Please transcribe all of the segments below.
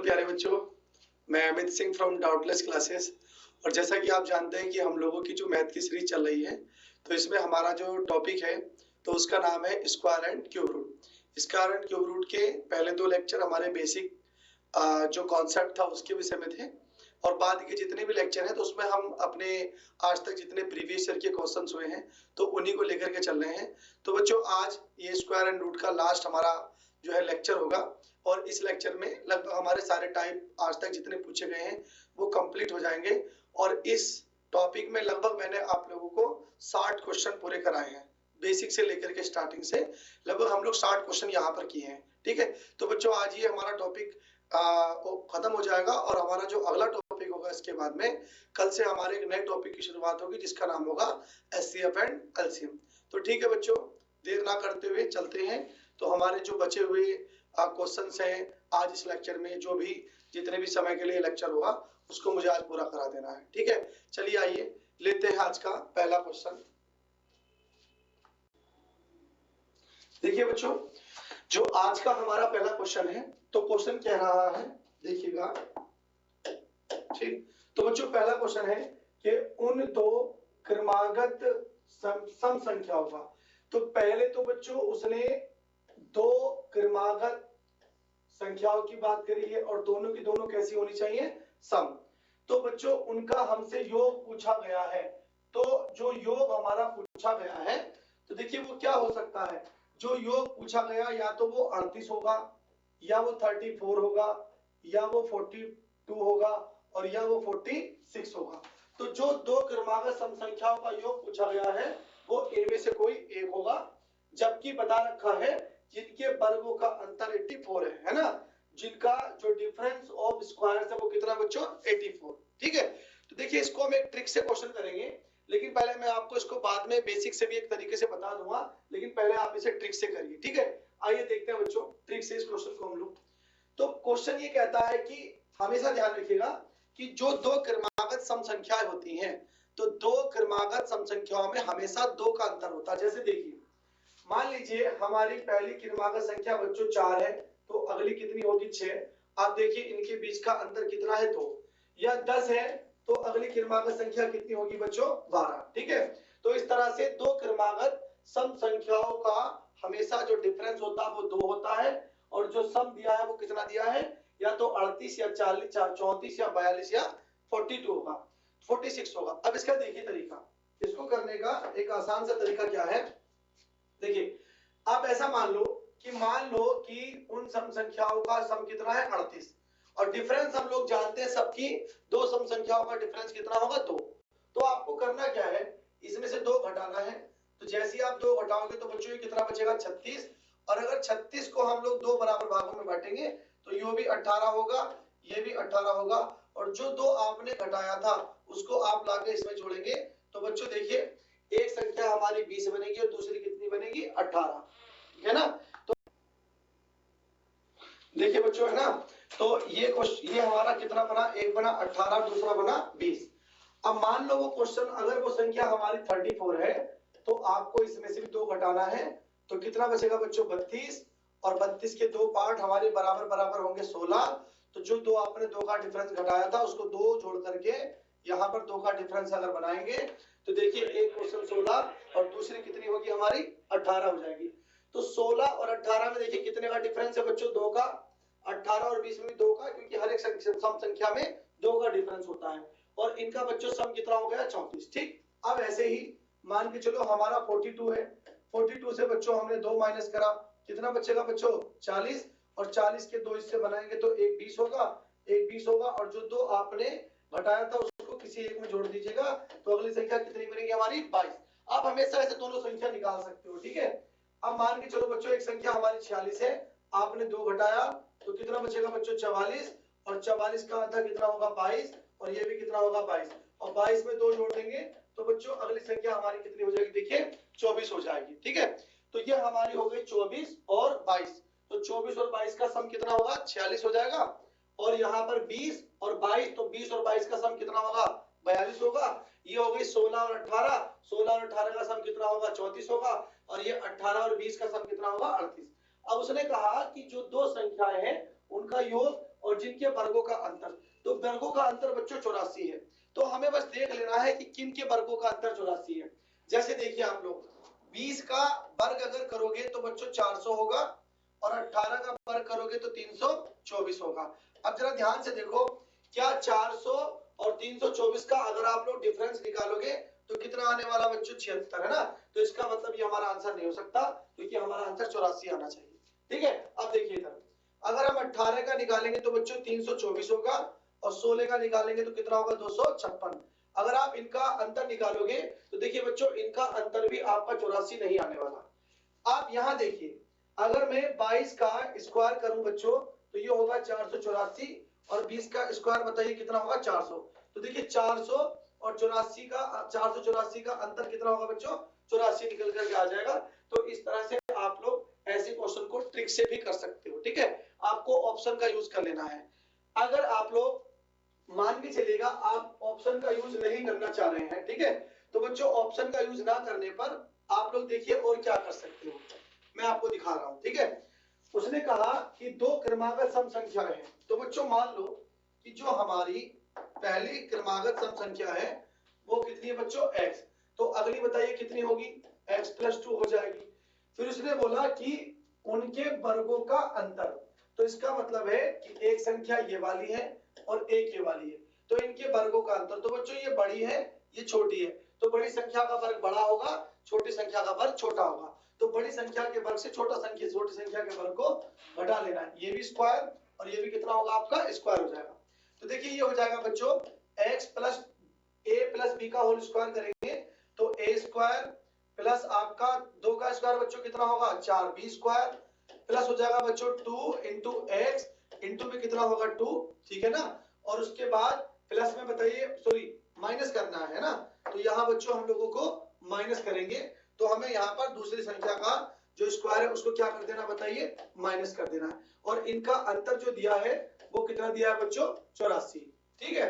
प्यारे बच्चों, मैं Amit Singh from doubtless classes. और जैसा कि आप जानते हैं कि हम लोगों की जो मैथ की सीरीज चल रही है, तो इसमें हमारा जो टॉपिक है तो उसका नाम है square and cube root. Square and cube root के पहले 2 लेक्चर हमारे बेसिक जो कॉन्सेप्ट था उसके विषय में थे, और बाद के जितने भी लेक्चर हैं तो उसमें हम अपने आज तक जितने प्रीवियस ईयर के क्वेश्चंस हुए हैं तो उन्हीं को लेकर के चल रहे हैं। तो बच्चों, आज ये स्क्वायर एंड रूट का लास्ट हमारा जो है लेक्चर होगा, और इस लेक्चर में लगभग हमारे सारे टाइप आज तक जितने पूछे गए हैं वो कंप्लीट हो जाएंगे। और इस टॉपिक में लगभग मैंने आप लोगों को 60 क्वेश्चन पूरे कराए हैं, बेसिक से लेकर के स्टार्टिंग से लगभग हम लोग 60 क्वेश्चन यहाँ पर किए हैं। ठीक है, तो बच्चों आज ये हमारा टॉपिक खत्म हो जाएगा, और हमारा जो अगला टॉपिक होगा इसके बाद में कल से हमारे एक नए टॉपिक की शुरुआत होगी जिसका नाम होगा एचसीएफ एंड एलसीएम। तो ठीक है बच्चों, देर ना करते हुए चलते हैं। तो हमारे जो बचे हुए क्वेश्चंस हैं आज इस लेक्चर में, जो भी जितने भी समय के लिए लेक्चर होगा उसको मुझे आज पूरा करा देना है। ठीक है, चलिए आइए लेते हैं आज का पहला क्वेश्चन। देखिए बच्चों, जो आज का हमारा पहला क्वेश्चन है तो क्वेश्चन कह रहा है, देखिएगा। ठीक, तो बच्चों पहला क्वेश्चन है कि उन 2 क्रमागत सम संख्याओं का। तो पहले तो बच्चों उसने 2 क्रमागत संख्याओं की बात करी है, और दोनों की दोनों कैसी होनी चाहिए, सम। तो बच्चों उनका हमसे योग पूछा गया है। तो जो योग हमारा पूछा गया है तो देखिए वो क्या हो सकता है। जो योग पूछा गया या तो वो 38 होगा, या वो 34 होगा, या वो 42 होगा, और या वो 46 होगा। तो जो 2 क्रमागत सम संख्याओं का योग पूछा गया है वो इनमें से कोई एक होगा, जबकि बता रखा है जिनके वर्गों का अंतर 84 है ना, जिनका जो डिफरेंस ऑफ स्क्वायर्स है वो कितना बच्चों, 84। ठीक है, तो देखिए इसको हम एक ट्रिक से क्वेश्चन करेंगे, लेकिन पहले मैं आपको इसको बाद में बेसिक से भी एक तरीके से बता दूंगा, लेकिन पहले आप इसे ट्रिक से करिए। ठीक है, आइए देखते हैं बच्चों ट्रिक से इस क्वेश्चन को हम लोग। तो क्वेश्चन ये कहता है कि हमेशा ध्यान रखिएगा कि जो 2 क्रमागत सम संख्याएं होती हैं तो 2 क्रमागत सम संख्याओं में हमेशा 2 का अंतर होता है। जैसे देखिए, मान लीजिए हमारी पहली क्रमागत संख्या बच्चों 4 है, तो अगली कितनी होगी, 6। आप देखिए इनके बीच का अंतर कितना है, 2। या 10 है तो अगली क्रमागत संख्या कितनी होगी बच्चों, 12। ठीक है, तो इस तरह से 2 क्रमागत सम संख्याओं का हमेशा जो डिफरेंस होता है वो 2 होता है, और जो सम दिया है वो कितना दिया है, या तो 38 या 40 या 34 या 42 या 42 होगा, 46 होगा। अब इसका देखिए तरीका, इसको करने का एक आसान सा तरीका क्या है। देखिए, आप ऐसा मान लो कि उन सम संख्याओं का सम कितना है, 38, और डिफरेंस हम लोग जानते हैं सबकी 2 सम संख्याओं का डिफरेंस कितना होगा, 2। तो आपको करना क्या है, इसमें से 2 घटाना है। तो जैसे ही आप 2 घटाओगे तो बच्चों ये कितना बचेगा, 36। और अगर 36 को हम लोग 2 बराबर भागों में बांटेंगे तो ये भी 18 होगा, ये भी 18 होगा, और जो 2 आपने घटाया था उसको आप लाके इसमें जोड़ेंगे तो बच्चों देखिए एक संख्या हमारी 20 बनेगी और दूसरी कितनी बनेगी, 18, है ना। तो देखिए बच्चों, है ना, तो ये हमारा कितना बना, एक बना 18, दूसरा बना 20। अब मान लो वो क्वेश्चन, अगर वो संख्या हमारी 34 है तो आपको इसमें से भी 2 घटाना है, तो कितना बचेगा बच्चों, 32, और 32 के 2 पार्ट हमारे बराबर बराबर होंगे 16। तो जो 2 आपने 2 का डिफरेंस घटाया था उसको 2 जोड़ करके यहाँ पर 2 का डिफरेंस अगर बनाएंगे तो देखिए एक क्वेश्चन 16 और दूसरी कितनी होगी हमारी, 18 हो जाएगी। तो 16 और 18 में देखिए कितने का डिफरेंस है बच्चों, 2 का। 18 और 20 में भी 2 का, क्योंकि हर एक सम संख्या में 2 का डिफरेंस होता है, और इनका बच्चों सम कितना हो गया, 34। ठीक, अब ऐसे ही मान के चलो हमारा 42 है, 42 से बच्चों हमने 2 माइनस करा, कितना बचेगा बच्चों, 40, और 40 के 2 हिस्से बनाएंगे तो एक 20 होगा, एक 20 होगा, और जो 2 आपने घटाया था उसको किसी एक में जोड़ दीजिएगा तो अगली संख्या कितनी बनेगी हमारी, 22। आप हमेशा ऐसे दोनों संख्या निकाल सकते हो। ठीक है, अब मान के चलो बच्चों एक संख्या हमारी 46 है, आपने 2 घटाया तो कितना बचेगा बच्चों, 44, और 44 का आधा कितना होगा, 22, और ये भी कितना होगा, 22, और 22 में 2 जोड़ देंगे तो बच्चों अगली संख्या हमारी कितनी हो जाएगी, देखिए 24 हो जाएगी। ठीक है, तो ये हमारी हो गई 24 और 22। तो 24 और 22 का सम कितना होगा, 46 हो जाएगा, और यहाँ पर 20 और 22, तो 20 और 22 का सम कितना होगा, 42 होगा। ये हो गई 16 और 18, 16 और 18 का सम कितना होगा, 34 होगा, और ये 18 और 20 का सम कितना होगा, 38। अब उसने कहा कि जो 2 संख्याएं हैं उनका योग और जिनके वर्गों का अंतर, तो वर्गों का अंतर बच्चों 84 है। तो हमें बस देख लेना है कि किन के वर्गों का अंतर 84 है। जैसे देखिए आप लोग 20 का वर्ग अगर करोगे तो बच्चों 400 होगा और 18 का वर्ग करोगे तो 324 होगा। अब जरा ध्यान से देखो, क्या 400 और 324 का अगर आप लोग डिफरेंस निकालोगे तो कितना आने वाला बच्चों 76 है ना। तो इसका मतलब ये हमारा आंसर नहीं हो सकता, क्योंकि हमारा आंसर 84 आना चाहिए। ठीक है, अब देखिए इधर अगर हम 18 का निकालेंगे तो बच्चों 324 होगा और 16 का निकालेंगे तो कितना होगा 256। अगर आप इनका अंतर निकालोगे तो देखिए बच्चों इनका अंतर भी आपका 84 नहीं आने वाला। आप यहाँ देखिए, अगर मैं 22 का स्क्वायर करूं बच्चों तो ये होगा 484 और 20 का स्क्वायर बताइए कितना होगा 400। तो देखिए 400 और 84 का 484 का अंतर कितना होगा बच्चों 84 निकल करके आ जाएगा। तो इस तरह से आप लोग ऐसे क्वेश्चन को ट्रिक से भी कर सकते हो। ठीक है, आपको ऑप्शन का यूज कर लेना है। अगर आप लोग मान के चलेगा आप ऑप्शन का यूज नहीं करना चाह रहे हैं, ठीक है, तो बच्चों ऑप्शन का यूज ना करने पर आप लोग देखिए और क्या कर सकते हो, मैं आपको दिखा रहा हूं। ठीक है, उसने कहा कि दो क्रमागत सम संख्या है। तो बच्चों मान लो कि जो हमारी पहली क्रमागत सम संख्या है वो कितनी है बच्चों x, तो अगली बताइए कितनी होगी x + 2 हो जाएगी। फिर उसने बोला कि उनके वर्गों का अंतर, तो इसका मतलब है कि एक संख्या ये वाली है और एक ये वाली है, तो इनके वर्गों का अंतर, तो बच्चों ये बड़ी है ये छोटी है, तो बड़ी संख्या का वर्ग बड़ा होगा छोटी संख्या का वर्ग छोटा होगा। तो बड़ी संख्या के वर्ग से छोटी संख्या के वर्ग को घटा लेना है, ये भी स्क्वायर और ये भी कितना होगा आपका स्क्वायर हो जाएगा। तो देखिए ये हो जाएगा बच्चों x + a + b का होल स्क्वायर करेंगे तो a स्क्वायर प्लस आपका 2 का स्क्वायर बच्चों कितना होगा 4b स्क्वायर प्लस हो जाएगा बच्चों 2 × x इंटू में कितना होगा 2, ठीक है ना। और उसके बाद प्लस में बताइए सॉरी माइनस करना है ना, तो यहाँ बच्चों हम लोगों को माइनस करेंगे, तो हमें यहाँ पर दूसरी संख्या का जो स्क्वायर है उसको क्या कर देना बताइए माइनस कर देना है। और इनका अंतर जो दिया है वो कितना दिया है बच्चों 84। ठीक है,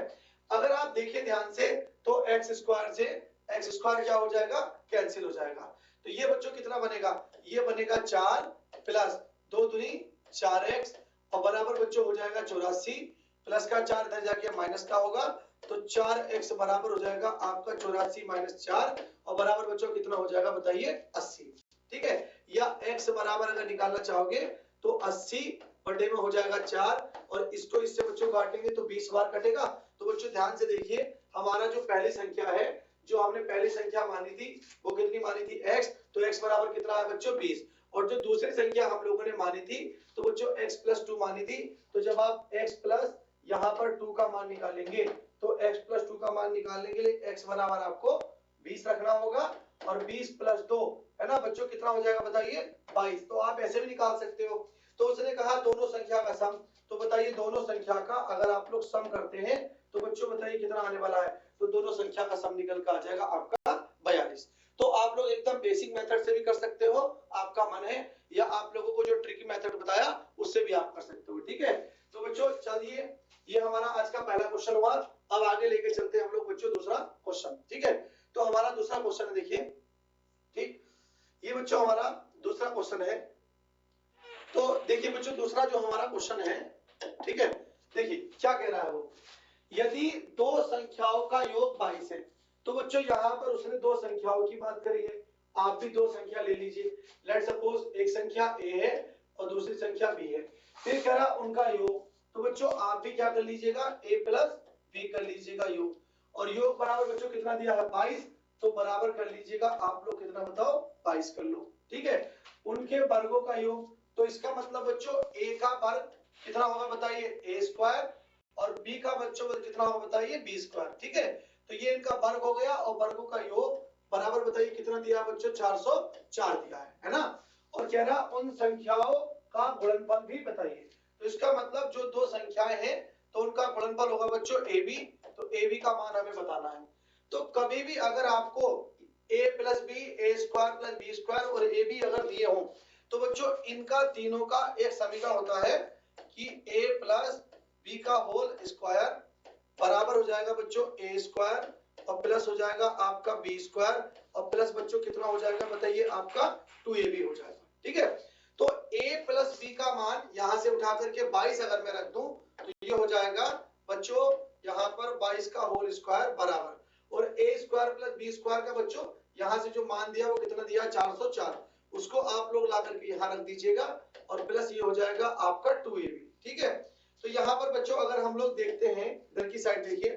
अगर आप देखिए ध्यान से तो x स्क्वायर से x स्क्वायर क्या हो जाएगा कैंसिल हो जाएगा। तो ये बच्चों कितना बनेगा, ये बनेगा 4 प्लस 2 दूनी 4x और बराबर बच्चों हो जाएगा 84, प्लस का 4 इधर जाके माइनस का होगा, तो 4x बराबर हो जाएगा आपका 84 - 4 और बराबर बच्चों कितना हो जाएगा बताइए 80। ठीक है, या x बराबर अगर निकालना चाहोगे तो 80 बटे में हो जाएगा 4 और इसको इससे बच्चों काटेंगे तो 20 बार कटेगा। तो बच्चों ध्यान से देखिए हमारा जो पहली संख्या है, जो हमने पहली संख्या मानी थी वो कितनी मानी थी x, तो x बराबर कितना है बच्चों 20। और जो दूसरी संख्या हम लोगों ने मानी थी तो बच्चों x + 2 मानी थी, तो जब आप x प्लस यहाँ पर 2 का मान निकालेंगे तो x + 2 का मान निकालने के लिए x बराबर आपको 20 रखना होगा और 20 + 2 है ना बच्चों कितना हो जाएगा बताइए 22। तो आप ऐसे भी निकाल सकते हो। तो उसने कहा दोनों संख्या का सम, तो बताइए दोनों संख्या का अगर आप लोग सम करते हैं तो बच्चों बताइए कितना आने वाला है, तो दोनों संख्या का सम निकल कर आ जाएगा आपका 42। तो आप लोग एकदम बेसिक मेथड से भी कर सकते हो, आपका मन है, या आप लोगों को जो ट्रिकी मेथड बताया उससे भी आप कर सकते हो। ठीक है, तो बच्चों चलिए ये हमारा आज का पहला क्वेश्चन हुआ। अब आगे लेके चलते हैं हम लोग बच्चों दूसरा क्वेश्चन। ठीक है, तो हमारा दूसरा क्वेश्चन है देखिए, ठीक ये बच्चों हमारा दूसरा क्वेश्चन है। तो देखिए बच्चों दूसरा जो हमारा क्वेश्चन है, ठीक है, देखिए क्या कह रहा है वो, यदि दो संख्याओं का योग 22 है, तो बच्चों यहाँ पर उसने दो संख्याओं की बात करी है, आप भी दो संख्या ले लीजिए। लेट्स सपोज एक संख्या a है और दूसरी संख्या b है, फिर कह रहा उनका योग, तो बच्चों आप भी क्या कर लीजिएगा a + b कर लीजिएगा योग, और योग बराबर बच्चों कितना दिया है 22, तो बराबर कर लीजिएगा आप लोग कितना बताओ 22 कर लो। ठीक है, उनके वर्गों का योग, तो इसका मतलब बच्चों a का वर्ग कितना होगा बताइए a स्क्वायर और b का बच्चों कितना होगा बताइए b स्क्वायर। ठीक है, तो ये इनका वर्ग हो गया और वर्गों का योग बराबर बताइए कितना दिया बच्चों 404 दिया है ना। और कह रहा उन संख्याओं का गुणनफल भी बताइए, तो इसका मतलब जो दो संख्याएं हैं तो उनका गुणनफल होगा बच्चों ab, तो ab का मान हमें बताना है। तो कभी भी अगर आपको a + b a square + b square और ab अगर दिए हो तो बच्चों इनका तीनों का एक समीकरण होता है कि a + b का होल स्क्वायर बराबर हो जाएगा बच्चों a स्क्वायर और प्लस हो जाएगा आपका b स्क्वायर और प्लस बच्चों कितना हो जाएगा बताइए आपका 2ab हो जाएगा। ठीक है, तो a + b का मान यहां से उठा करके 22 अगर मैं रख दूं तो ये हो जाएगा बच्चों यहाँ पर 22 का होल स्क्वायर बराबर, और a square plus b square का बच्चों यहाँ से जो मान दिया वो कितना दिया 404, उसको आप लोग ला करके यहाँ रख दीजिएगा और प्लस ये हो जाएगा आपका 2ab। ठीक है, तो यहाँ पर बच्चों अगर हम लोग देखते हैं इधर की साइड देखिए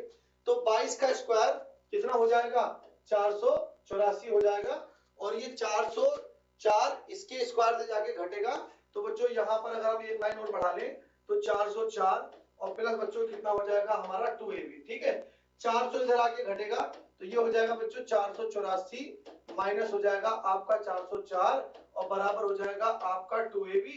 तो 22 का स्क्वायर कितना हो जाएगा 484 हो जाएगा, और ये 404 इसके स्क्वायर से जाके घटेगा, तो बच्चों यहाँ पर अगर हम एक लाइन और बढ़ा लें तो 404 और प्लस बच्चों कितना हो जाएगा हमारा 2ab। ठीक है, 400 इधर आके घटेगा तो ये हो जाएगा बच्चों 484 माइनस हो जाएगा आपका 404 और बराबर हो जाएगा आपका 2ab।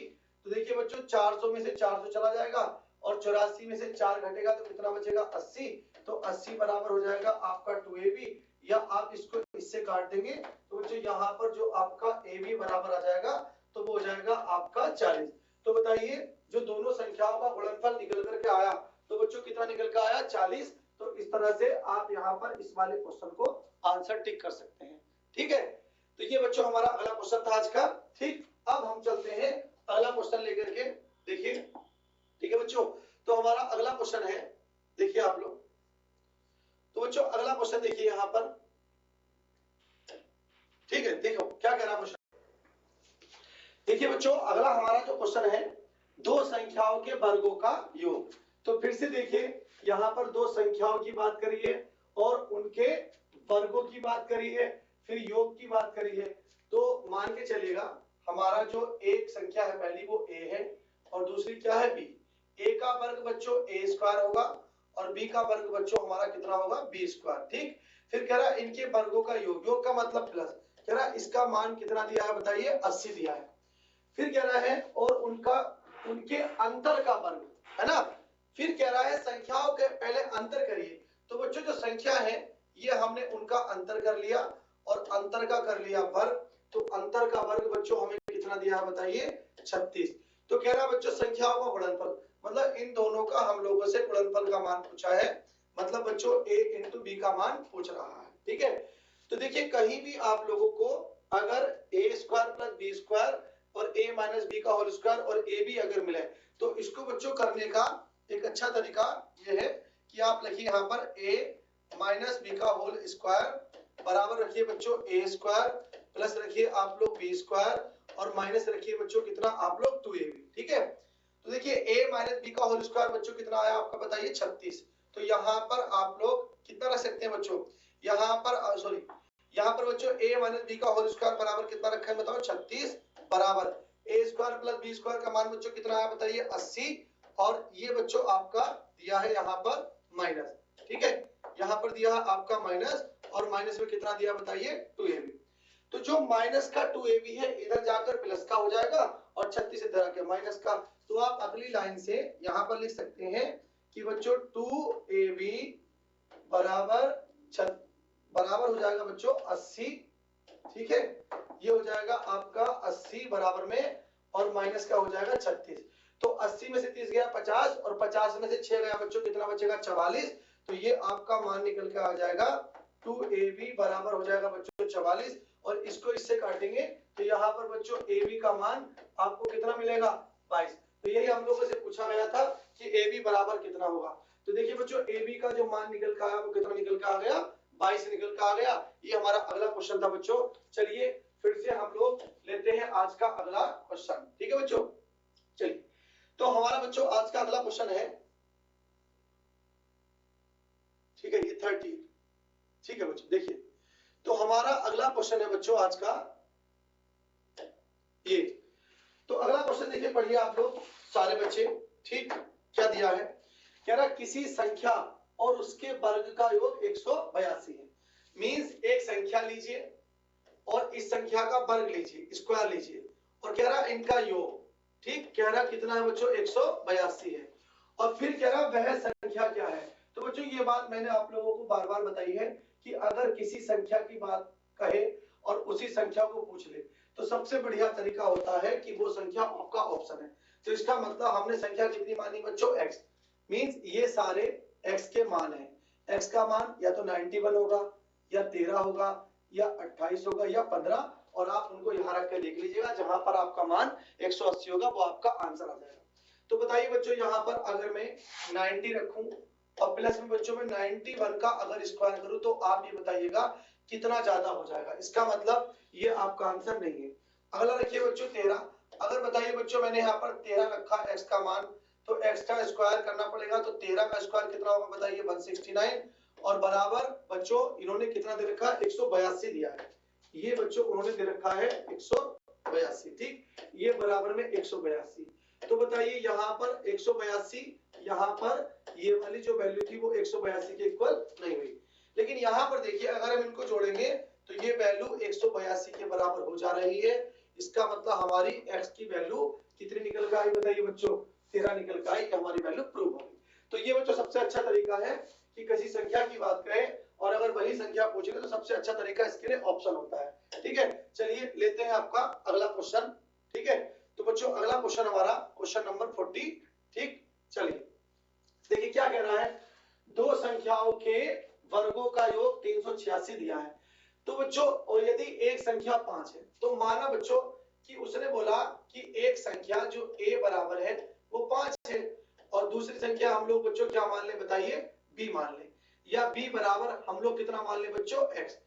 तो देखिए बच्चों 400 में से 400 चला जाएगा और 84 में से 4 घटेगा तो कितना बचेगा 80, तो 80 बराबर हो जाएगा आपका 2ab, या आप इसको इससे काट देंगे तो बच्चों यहाँ पर जो आपका ab बराबर आ जाएगा तो वो हो जाएगा आपका 40। तो बताइए जो दोनों संख्याओं का गुणनफल निकल करके आया तो बच्चों कितना निकल कर आया 40। तो इस तरह से आप यहाँ पर इस वाले क्वेश्चन को आंसर टिक कर सकते हैं। ठीक है, तो ये बच्चों हमारा अगला क्वेश्चन था आज का। ठीक, अब हम चलते हैं अगला क्वेश्चन लेकर के, देखिए। ठीक है बच्चों, तो हमारा अगला क्वेश्चन है, देखिए आप लोग, तो बच्चों अगला क्वेश्चन देखिए यहाँ पर। ठीक है, देखो क्या कह रहा है क्वेश्चन। देखिए बच्चों अगला हमारा जो क्वेश्चन है दो संख्याओं के वर्गों का योग। तो फिर से देखिए यहाँ पर दो संख्याओं की बात करी है और उनके वर्गों की बात करी है, फिर योग की बात करी है। तो मान के चलिएगा हमारा जो एक संख्या है पहली वो a है और दूसरी क्या है b। a का वर्ग बच्चों a स्क्वायर होगा और b का वर्ग बच्चों हमारा कितना होगा b स्क्वायर। ठीक, फिर कह रहा है इनके वर्गों का योग, योग का मतलब प्लस, कह रहा है इसका मान कितना दिया है बताइए 80 दिया है। फिर कह रहा है और उनके अंतर का वर्ग, है ना। फिर कह रहा है संख्याओं के पहले अंतर करिए। तो बच्चों जो संख्या है ये हमने उनका अंतर कर लिया और अंतर का कर लिया वर्ग, तो अंतर का वर्ग बच्चों हमें कितना दिया है बताइए 36। तो कह रहा है बच्चों संख्याओं का गुणनफल, मतलब इन दोनों का हम लोगों से गुणनफल का मान पूछा है, मतलब बच्चों a इंटू बी का मान पूछ रहा है। ठीक है, तो देखिए कहीं भी आप लोगों को अगर a square plus B square और a माइनस बी का होल स्क्वायर और a भी अगर मिले तो इसको बच्चों करने का एक अच्छा तरीका ये है कि आप लिखिए यहाँ पर a माइनस बी का होल स्क्वायर बराबर रखिए बच्चों a स्क्वायर प्लस रखिए आप लोग b स्क्वायर और माइनस रखिए बच्चों कितना आप लोग 2ab। ठीक है, तो देखिए a माइनस बी का होल स्क्वायर बच्चों कितना आया आपका बताइए 36। तो यहाँ पर आप लोग कितना रख सकते हैं बच्चों, यहाँ पर सॉरी यहाँ पर बच्चों a माइनस बी का होल स्क्वायर बराबर कितना रखा है बताओ 36 बराबर a square plus B square का मान बच्चों कितना आया बताइए 80, और ये बच्चों आपका दिया है यहाँ पर माइनस। ठीक है, यहाँ पर दिया है आपका माइनस और माइनस में कितना दिया बताइए 2ab। तो जो माइनस का 2ab है इधर जाकर प्लस का हो जाएगा और 36 इधर आके माइनस का। तो आप अगली लाइन से यहाँ पर लिख सकते हैं कि बच्चों 2ab बराबर हो जाएगा बच्चों 80। ठीक है, ये हो जाएगा आपका 80 बराबर में और माइनस का हो जाएगा 36। तो 80 में से 30 गया 50 और 50 में से 6 गया बच्चों कितना बचेगा 44। तो ये आपका मान निकल के आ जाएगा 2ab बराबर हो जाएगा बच्चों 44, और इसको इससे काटेंगे तो यहाँ पर बच्चों ab का मान आपको कितना मिलेगा 22। तो यही हम लोगों से पूछा गया था कि ab बराबर कितना होगा। तो देखिए बच्चों ab का जो मान निकल के आया वो कितना निकल के आ गया 22 निकल के आ गया। ये हमारा अगला क्वेश्चन था बच्चों। चलिए फिर से हम लोग लेते हैं आज का अगला क्वेश्चन। ठीक है बच्चों, चलिए तो हमारा बच्चों आज का अगला क्वेश्चन है, ठीक है, ये 30। ठीक है बच्चों, देखिए तो हमारा अगला क्वेश्चन है बच्चों आज का ये। तो अगला क्वेश्चन देखिए पढ़िए आप लोग सारे बच्चे। ठीक, क्या दिया है, कह रहा किसी संख्या और उसके वर्ग का योग 182 है। मींस एक संख्या लीजिए और इस संख्या का वर्ग लीजिए, स्क्वायर लीजिए, और कह रहा इनका योग। ठीक, कह रहा कितना है बच्चों 182 है, और फिर कह रहा वह संख्या क्या है। तो बच्चों ये बात मैंने आप लोगों को बार बार बताई है कि अगर किसी संख्या की बात कहे और उसी संख्या को पूछ ले तो सबसे बढ़िया तरीका होता है कि वो संख्या आपका ऑप्शन है। तो इसका मतलब हमने संख्या कितनी मानी बच्चों x, मींस ये सारे x के मान है। x का मान या तो 91 होगा या 13 होगा या 28 होगा या 15, और आप उनको यहाँ रख के देख लीजिएगा, जहां पर आपका मान 180 होगा वो आपका आंसर आ जाएगा। तो बताइए बच्चों यहाँ पर अगर मैं 90 रखूं और प्लस में बच्चों में 91 का अगर स्क्वायर करूं तो आप ये बताइएगा कितना ज्यादा हो जाएगा। इसका मतलब ये आपका आंसर नहीं है। अगला रखिए बच्चों 13। अगर बताइए बच्चों मैंने यहाँ पर 13 रखा x का मान, तो x का स्क्वायर करना पड़ेगा, तो 13 का स्क्वायर कितना होगा बताइए 169 और बराबर बच्चों इन्होंने कितना दे रखा है 182 दिया है। ये बच्चों उन्होंने दे रखा है 182, ठीक, ये बराबर में 182। तो बताइए यहाँ पर 182, यहाँ पर ये वाली जो वैल्यू थी वो 182 के इक्वल नहीं हुई। लेकिन यहाँ पर देखिए अगर हम इनको जोड़ेंगे तो ये वैल्यू 182 के बराबर हो जा रही है। इसका मतलब हमारी x की वैल्यू कितनी निकल कर आई बताइए बच्चों 13 निकल कर आई, हमारी वैल्यू प्रूव हो गई। तो ये बच्चों सबसे अच्छा तरीका है कि किसी संख्या की बात करें और अगर वही संख्या पूछेंगे तो सबसे अच्छा तरीका इसके लिए ऑप्शन होता है। ठीक है, चलिए लेते हैं आपका अगला क्वेश्चन। ठीक है, तो बच्चों अगला क्वेश्चन हमारा क्वेश्चन नंबर 40। ठीक, चलिए देखिए क्या कह रहा है, दो संख्याओं के वर्गों का योग 386 दिया है। तो बच्चों और यदि एक संख्या 5 है तो माना बच्चों कि उसने बोला कि एक संख्या जो a बराबर है वो 5 है और दूसरी संख्या हम लोग बच्चों क्या मान ले बताइए b मान ले, या b बराबर हम लोग कितना मान ले बच्चों x।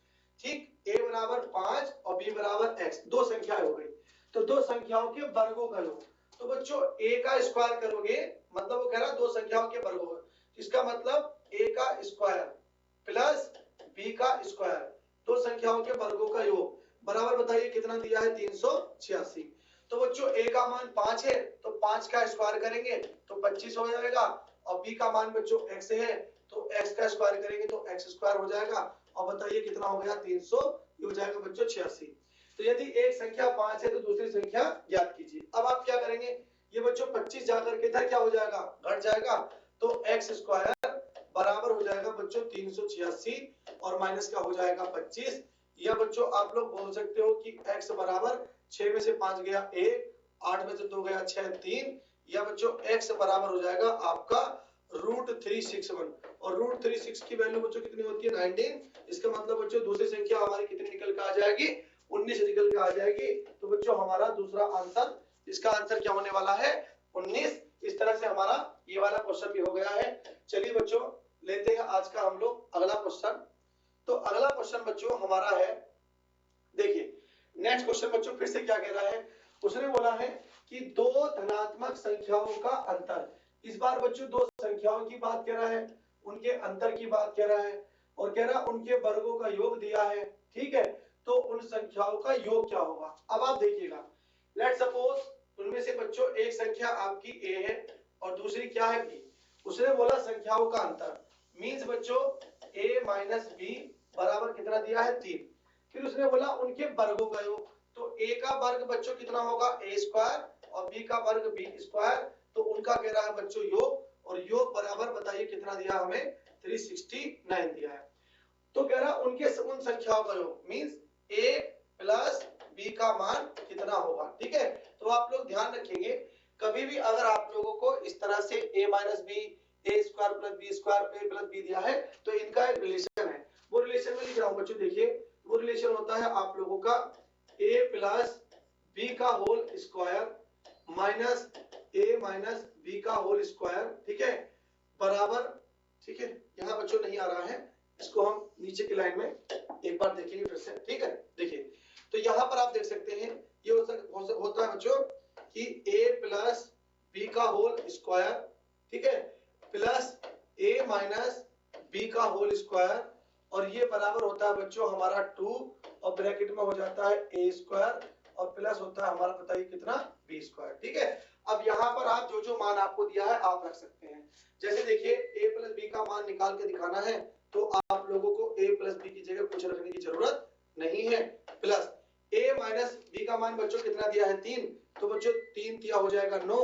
ठीक, a बराबर 5 और b बराबर x, दो संख्याएं हो गई। तो दो संख्याओं के वर्गों का योग, तो बच्चों a का स्क्वायर करोगे मतलब वो कह रहा है दो संख्याओं के वर्गों का, इसका मतलब a का स्क्वायर प्लस b का स्क्वायर, दो संख्याओं के वर्गों का योग बराबर बताइए कितना दिया है 386। तो बच्चों a का मान 5 है तो 5 का स्क्वायर करेंगे तो 25 हो जाएगा और b का मान बच्चों x है तो x का स्क्वायर करेंगे तो x स्क्वायर हो जाएगा और बताइए कितना हो गया 300, ये हो जाएगा बच्चों 86। तो यदि एक संख्या 5 है तो दूसरी संख्या ज्ञात कीजिए। अब आप क्या करेंगे, ये बच्चों 25 जाकर के इधर क्या हो जाएगा घट जाएगा तो x स्क्वायर बराबर हो जाएगा बच्चों 386 और माइनस का हो जाएगा 25। या बच्चों आप लोग बोल सकते हो कि x बराबर 6 में से 5 गया 1, 8 में से 2 गया 6 3, या बच्चों x बराबर हो जाएगा आपका √361 और √36 की वैल्यू बच्चों कितनी होती है 19। इसका मतलब बच्चों दूसरी संख्या हमारी कितनी निकल कर आ जाएगी 19 निकल कर आ जाएगी। तो बच्चों हमारा दूसरा आंसर, इसका आंसर क्या होने वाला है 19। इस तरह से हमारा ये वाला क्वेश्चन भी हो गया है। चलिए बच्चों लेते हैं आज का हम लोग अगला क्वेश्चन। तो अगला क्वेश्चन बच्चों हमारा है, देखिए नेक्स्ट क्वेश्चन बच्चों फिर से क्या कह रहा है, उसने बोला है कि दो धनात्मक संख्याओं का अंतर, इस बार बच्चों दो संख्याओं की बात कर रहा है, उनके अंतर की बात कर रहा है और कह रहा है उनके वर्गों का योग दिया है। ठीक है, तो उन संख्याओं का योग क्या होगा। अब आप देखिएगा, लेट्स सपोज उनमें से बच्चों एक संख्या आपकी a है और दूसरी क्या है b। उसने बोला संख्याओं का अंतर मींस बच्चों a माइनस b बराबर कितना दिया है 3। फिर उसने बोला उनके वर्गों का योग, तो a का वर्ग बच्चों कितना होगा a स्क्वायर और b का वर्ग b स्क्वायर, तो उनका कह रहा है बच्चों योग, और योग बराबर बताइए कितना दिया हमें 369 दिया है। तो कह रहा उनके उन संख्याओं का योग मींस a प्लस b का मान कितना होगा। ठीक है, तो आप लोग ध्यान रखेंगे कभी भी अगर आप लोगों को इस तरह से a minus B A square plus B square पे प्लस बी दिया है तो इनका एक रिलेशन है, वो रिलेशन में लिख रहा हूं बच्चों। देखिए वो रिलेशन होता है आप लोगों का a प्लस बी का whole square minus a minus B का होल स्क्वायर, ठीक है, बराबर, ठीक है, यहाँ बच्चों नहीं आ रहा है, इसको हम नीचे की लाइन में एक बार देखेंगे फिर से। ठीक है, देखिए तो यहाँ पर आप देख सकते हैं ये होता है बच्चों कि a प्लस बी का होल स्क्वायर, ठीक है, प्लस a माइनस बी का होल स्क्वायर और ये बराबर होता है बच्चों हमारा 2 और ब्रैकेट में हो जाता है a स्क्वायर और प्लस होता है हमारा बताइए कितना b स्क्वायर। ठीक है, अब यहाँ पर आप जो जो मान आपको दिया है आप रख सकते हैं। जैसे देखिए a प्लस बी का मान निकाल के दिखाना है तो आप लोगों को a प्लस बी की जगह कुछ रखने की जरूरत नहीं है, प्लस a माइनस बी का मान बच्चों कितना दिया है 3, तो बच्चों 3 दिया हो जाएगा 9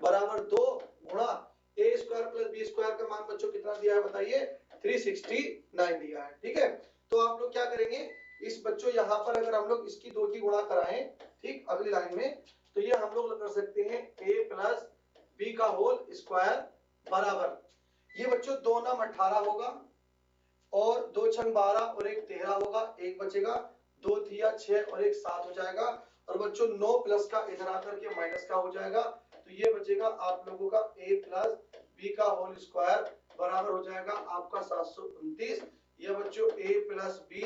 बराबर 2 गुणा a square plus B square का मान बच्चों कितना दिया है बताइए 369 दिया है। ठीक है, तो आप लोग क्या करेंगे इस बच्चों यहाँ पर अगर हम लोग इसकी 2 की गुणा कराएं ठीक अगली लाइन में, तो ये हम लोग कर सकते हैं a प्लस बी का होल स्क्वायर बराबर, ये बच्चों 2 नाम 18 होगा और 2 छंग 12 और 1 13 होगा, एक बचेगा, 2 थिया 6 और 1 7 हो जाएगा और बच्चों 9 प्लस का इधर आकर के माइनस का हो जाएगा तो ये बचेगा आप लोगों का a प्लस बी का होल स्क्वायर बराबर हो जाएगा आपका 729। ये बच्चों a प्लस बी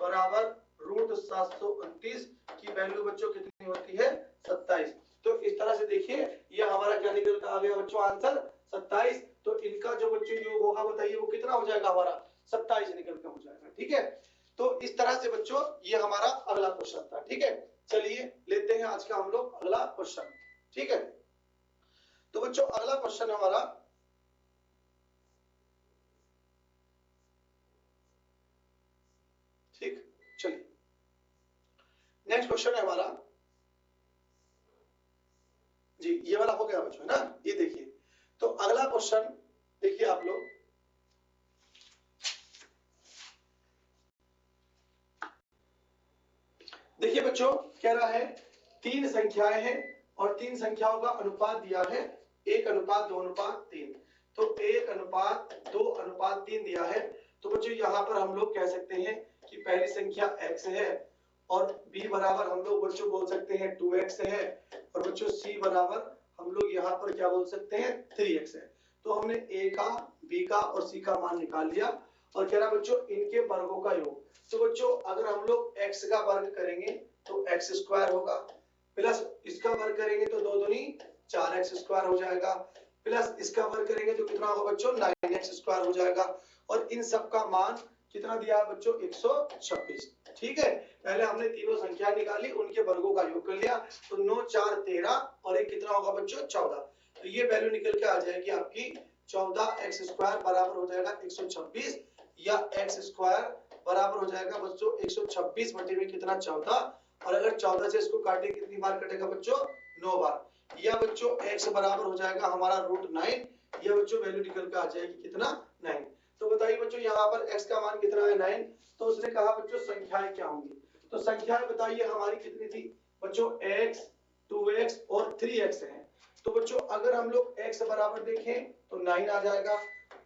बराबर रूट 729 की वैल्यू बच्चों कितनी होती है 27। तो इस तरह से देखिए ये हमारा क्या निकल कर आ गया बच्चों आंसर 27। तो इनका जो बच्चों योग होगा बताइए वो कितना हो जाएगा हमारा 27 निकल कर हो जाएगा। ठीक है, तो इस तरह से बच्चों ये हमारा अगला क्वेश्चन था। ठीक है, चलिए लेते हैं आज का हम लोग अगला क्वेश्चन। ठीक है, तो बच्चों अगला क्वेश्चन हमारा ठीक, चलिए नेक्स्ट क्वेश्चन है हमारा जी, ये वाला हो गया बच्चों है ना। ये देखिए, तो अगला क्वेश्चन देखिए आप लोग, देखिए बच्चों कह रहा है तीन संख्याएं हैं और तीन संख्याओं का अनुपात दिया है 1:2:3। तो 1:2:3 दिया है। तो बच्चों यहाँ पर हम लोग कह सकते हैं कि पहली संख्या x है और b बराबर हम लोग बच्चों बोल सकते हैं 2x है और बच्चों c बराबर हम लोग यहाँ पर क्या बोल सकते हैं 3x है। तो हमने a का b का और c का मान निकाल लिया और कह रहा बच्चों इनके वर्गों का योग। तो बच्चों अगर हम लोग x का वर्ग करेंगे तो x स्क्वायर होगा, प्लस इसका वर्ग करेंगे तो 2 दूनी 4x स्क्वायर हो जाएगा, प्लस इसका वर्ग करेंगे तो कितना होगा बच्चों 9x स्क्वायर हो जाएगा। और इन सब का मान कितना दिया है बच्चों 126। ठीक है, पहले हमने तीनों संख्या निकाली उनके वर्गों का योग कर लिया। तो 9 4 13 और एक कितना होगा बच्चों 14। तो ये वैल्यू निकल के आ जाएगी आपकी 14x स्क्वायर बराबर हो जाएगा 126 या x स्क्वायर बराबर हो जाएगा बच्चों 126 बटे में कितना 14। और अगर 14 से इसको काटे कितनी बार कटेगा बच्चों 9 बार। या बच्चों x बराबर हो जाएगा हमारा √9। ये बच्चों वैल्यू निकल के आ जाएगी कितना 9। तो बताइए बच्चों यहाँ पर x का मान कितना है 9। तो उसने कहा बच्चों संख्याएं क्या होंगी। तो संख्याएं बताइए हमारी कितनी थी बच्चों x 2x और 3x है। तो बच्चों अगर हम लोग x बराबर देखें तो 9 आ जाएगा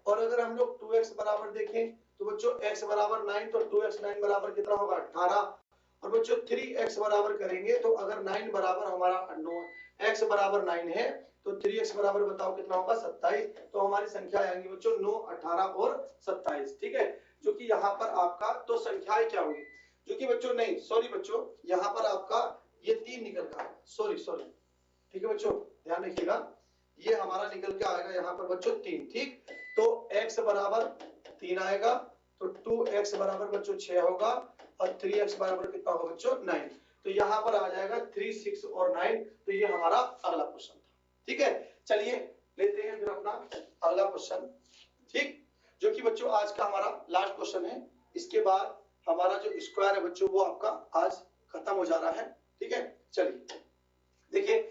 और अगर हम लोग 2x बराबर देखें तो बच्चों x बराबर 9 तो 2x 9 बराबर कितना होगा 18। और बच्चों 3x बराबर करेंगे तो अगर 9 बराबर हमारा 9 x बराबर 9 है तो 3x बराबर बताओ कितना होगा 27। तो हमारी संख्या आएंगी बच्चों 9 18 और 27। ठीक है, जो कि यहाँ पर आपका तो संख्याएं क्या होगी जो कि बच्चों नहीं सॉरी बच्चों यहाँ पर आपका ये 3 निकल का सॉरी ठीक है बच्चों ध्यान रखिएगा ये हमारा निकल के आएगा यहाँ पर बच्चों 3। ठीक, तो x बराबर 3 आएगा तो 2x बराबर बच्चों 6 होगा और 3x बराबर कितना होगा बच्चों 9। तो यहाँ पर आ जाएगा 3 6 और 9। तो ये हमारा अगला क्वेश्चन था। ठीक है, चलिए लेते हैं फिर अपना अगला क्वेश्चन। ठीक, जो कि बच्चों आज का हमारा लास्ट क्वेश्चन है। इसके बाद हमारा जो स्क्वायर है बच्चों वो आपका आज खत्म हो जा रहा है। ठीक है, चलिए देखिए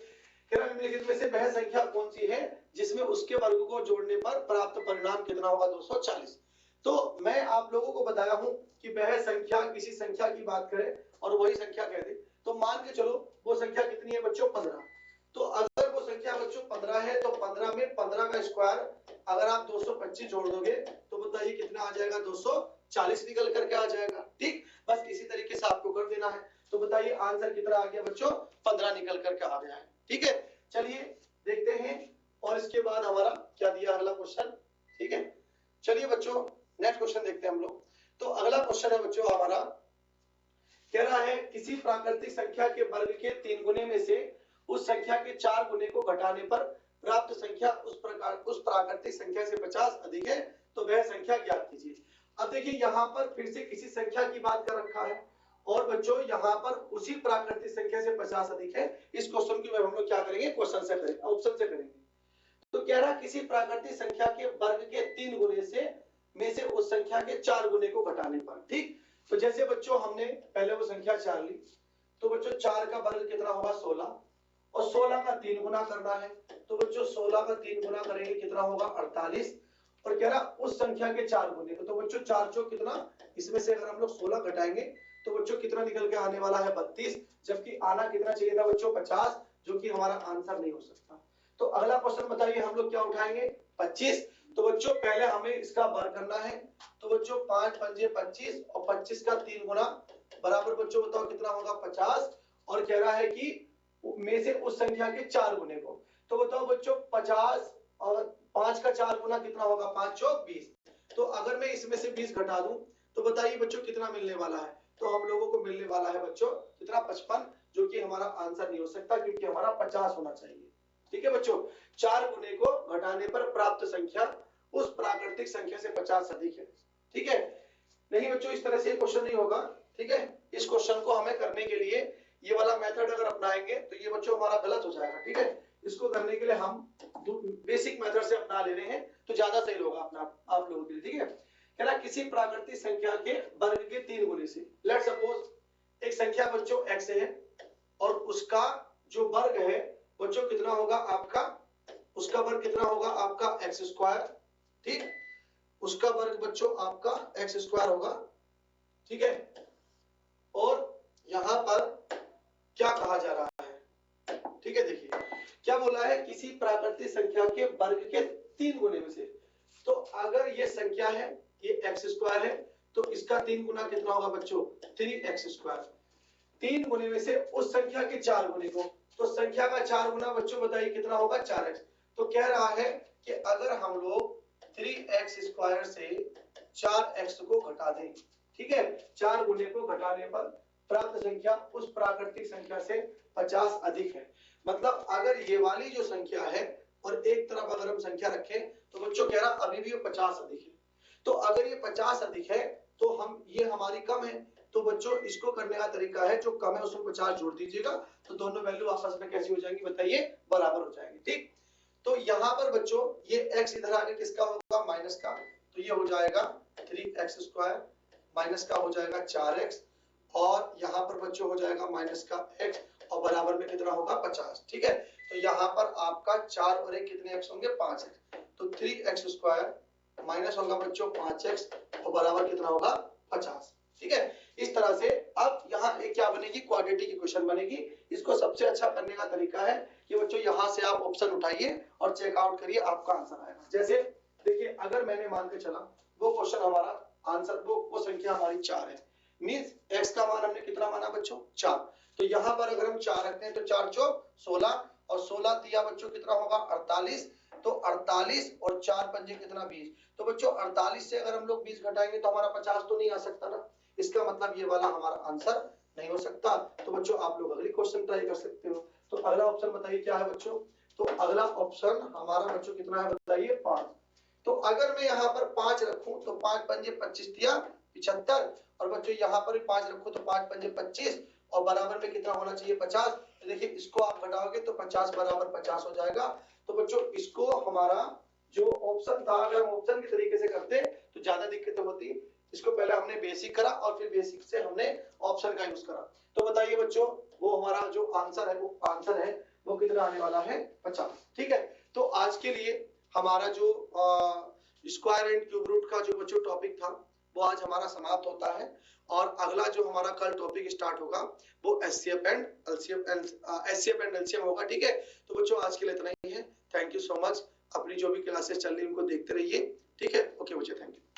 निम्नलिखित में से वह संख्या कौन सी है जिसमें उसके वर्ग को जोड़ने पर प्राप्त परिणाम कितना होगा 240। तो मैं आप लोगों को बताया हूं कि वह संख्या किसी संख्या की बात करें और वही संख्या कह दे तो मान के चलो वो संख्या कितनी है बच्चों 15। तो अगर वो संख्या बच्चों 15 है तो 15 में 15 का स्क्वायर अगर आप 225 जोड़ दोगे तो बताइए कितना आ जाएगा 240 निकल करके आ जाएगा। ठीक, बस इसी तरीके से आपको कर देना है। तो बताइए आंसर कितना आ गया बच्चों 15 निकल करके आ गया है। ठीक है, चलिए देखते हैं और इसके बाद हमारा क्या दिया अगला क्वेश्चन। ठीक है, चलिए बच्चों नेक्स्ट क्वेश्चन देखते हैं हम लोग। तो अगला क्वेश्चन है बच्चों हमारा कह रहा है किसी प्राकृतिक संख्या के वर्ग के 3 गुने में से उस संख्या के 4 गुने को घटाने पर प्राप्त संख्या उस प्राकृतिक संख्या से 50 अधिक है तो वह संख्या ज्ञात कीजिए। अब देखिए यहाँ पर फिर से किसी संख्या की बात कर रखा है और बच्चों यहाँ पर उसी प्राकृतिक संख्या से 50 अधिक है। इस क्वेश्चन की हम लोग क्या करेंगे क्वेश्चन से करेंगे ऑप्शन से करेंगे। तो कह रहा किसी प्राकृतिक संख्या के वर्ग के 3 गुने में से उस संख्या के 4 गुने को घटाने पर। ठीक, तो जैसे बच्चों हमने पहले वो संख्या 4 ली तो बच्चों 4 का वर्ग कितना होगा 16 और 16 का 3 गुना करना है तो बच्चों 16 का 3 गुना करेंगे कितना होगा 48। और कह रहा उस संख्या के 4 गुने को तो बच्चों 4 चौक कितना इसमें से अगर हम लोग 16 घटाएंगे तो बच्चों कितना निकल के आने वाला है 32। जबकि आना कितना चाहिए था बच्चों 50 जो कि हमारा आंसर नहीं हो सकता। तो अगला क्वेश्चन बताइए हम लोग क्या उठाएंगे 25। तो बच्चों पहले हमें इसका वर्ग करना है तो बच्चों 5 पंजे 25 और 25 का 3 गुना बराबर बच्चों बताओ कितना होगा 50। और कह रहा है कि में से उस संख्या के 4 गुने को तो बताओ बच्चों 50 और 5 का 4 गुना कितना होगा, 5 चौक 20। तो अगर मैं इसमें से 20 घटा दूं तो बताइए बच्चों कितना मिलने वाला है, तो हम लोगों को मिलने वाला है बच्चों कितना, 55, जो कि हमारा आंसर नहीं हो सकता क्योंकि हमारा 50 होना चाहिए। ठीक है बच्चों, 4 गुने को घटाने पर प्राप्त संख्या उस प्राकृतिक संख्या से 50 अधिक है। ठीक है, नहीं बच्चों इस तरह से क्वेश्चन नहीं होगा। ठीक है, इस क्वेश्चन को हमें करने के लिए ये वाला मेथड अगर अपनाएंगे तो ये बच्चों हमारा गलत हो जाएगा। ठीक है, इसको करने के लिए हम बेसिक मेथड से अपना ले रहे हैं तो ज्यादा सही होगा अपना आप लोगों के लिए। ठीक है, कह रहा किसी प्राकृतिक संख्या के वर्ग के 3 गुने से, लेट्स सपोज एक संख्या बच्चों x है और उसका जो वर्ग है बच्चों कितना होगा आपका, उसका वर्ग कितना होगा आपका x स्क्वायर। ठीक, उसका वर्ग बच्चों आपका x स्क्वायर होगा। ठीक है, और यहां पर क्या कहा जा रहा है, ठीक है देखिए क्या बोला है, किसी प्राकृतिक संख्या के वर्ग के 3 गुने में से। तो अगर ये संख्या है ये x स्क्वायर है तो इसका 3 गुना कितना होगा बच्चों, 3x स्क्वायर। 3 गुने में से उस संख्या के 4 गुने को, तो संख्या का 4 गुना बच्चों बताइए कितना होगा, 4x। तो कह रहा है कि अगर हम लोग 3x स्क्वायर से 4x को घटा दें, ठीक है, 4 गुने को घटाने पर प्राप्त संख्या उस प्राकृतिक संख्या से 50 अधिक है। मतलब अगर ये वाली जो संख्या है और एक तरफ अगर हम संख्या रखें तो बच्चों कह रहा अभी भी 50 अधिक है। तो अगर ये 50 अधिक है तो हम ये हमारी कम है, तो बच्चों इसको करने का तरीका है जो कम है उसमें 50 जोड़ दीजिएगा तो दोनों वैल्यू आपस में कैसी हो जाएंगी बताइए, बराबर हो जाएंगी। ठीक, तो यहाँ पर बच्चों ये x इधर आगे किसका होगा, माइनस का, तो ये हो जाएगा 3x स्क्वायर माइनस का हो जाएगा 4x और यहाँ पर बच्चों हो जाएगा माइनस का x और बराबर में कितना होगा 50। ठीक है, तो यहाँ पर आपका 4 और 1 कितने x होंगे, 5x। तो 3x स्क्वायर माइनस होगा बच्चों 5x और बराबर कितना होगा 50। ठीक है, इस तरह से अब यहाँ एक क्या बनेगी, क्वाड्रेटिक इक्वेशन बनेगी। इसको सबसे अच्छा करने का तरीका है कि बच्चों यहाँ से आप ऑप्शन उठाइए और चेकआउट करिए, आपका आंसर आएगा। जैसे देखिए अगर मैंने मान के चला वो क्वेश्चन हमारा आंसर वो संख्या हमारी 4 है, मींस x का मान हमने कितना माना बच्चों 4। तो यहाँ पर अगर हम 4 रखते हैं तो 4 चौक 16 और 16 दिया बच्चों कितना होगा 48। तो 48 और 4 पंजे कितना 20। तो बच्चों 48 से अगर हम लोग 20 घटाएंगे तो हमारा 50 तो नहीं आ सकता ना, इसका मतलब ये वाला हमारा आंसर नहीं हो सकता। तो बच्चों आप लोग अगली क्वेश्चन ट्राई कर सकते हो। तो अगला ऑप्शन बताइए क्या है बच्चों, तो अगला ऑप्शन हमारा बच्चों कितना है बताइए 5। तो अगर मैं यहाँ पर 5 रखूं तो 5 पंजे 25 दिया 75 और बच्चों यहाँ पर भी 5 रखूं तो 5 पंजे 25 और बराबर में कितना होना चाहिए 50। तो देखिए इसको आप घटाओगे तो 50 बराबर 50 हो जाएगा। तो बच्चों इसको हमारा जो ऑप्शन था अगर हम ऑप्शन के तरीके से करते तो ज्यादा दिक्कतें होती। इसको पहले हमने बेसिक करा और फिर बेसिक से हमने ऑप्शन का यूज करा। तो बताइए बच्चों वो हमारा जो आंसर है वो कितना आने वाला है 50। ठीक है, तो आज के लिए हमारा जो स्क्वायर एंड क्यूब रूट का जो बच्चों टॉपिक था वो आज हमारा समाप्त होता है और अगला जो हमारा कल टॉपिक स्टार्ट होगा वो एचसीएफ एंड एलसीएम होगा। ठीक है, तो बच्चों आज के लिए इतना ही है। थैंक यू सो मच, अपनी जो भी क्लासेस चल रही है उनको देखते रहिए। ठीक है, ओके बच्चे, थैंक यू।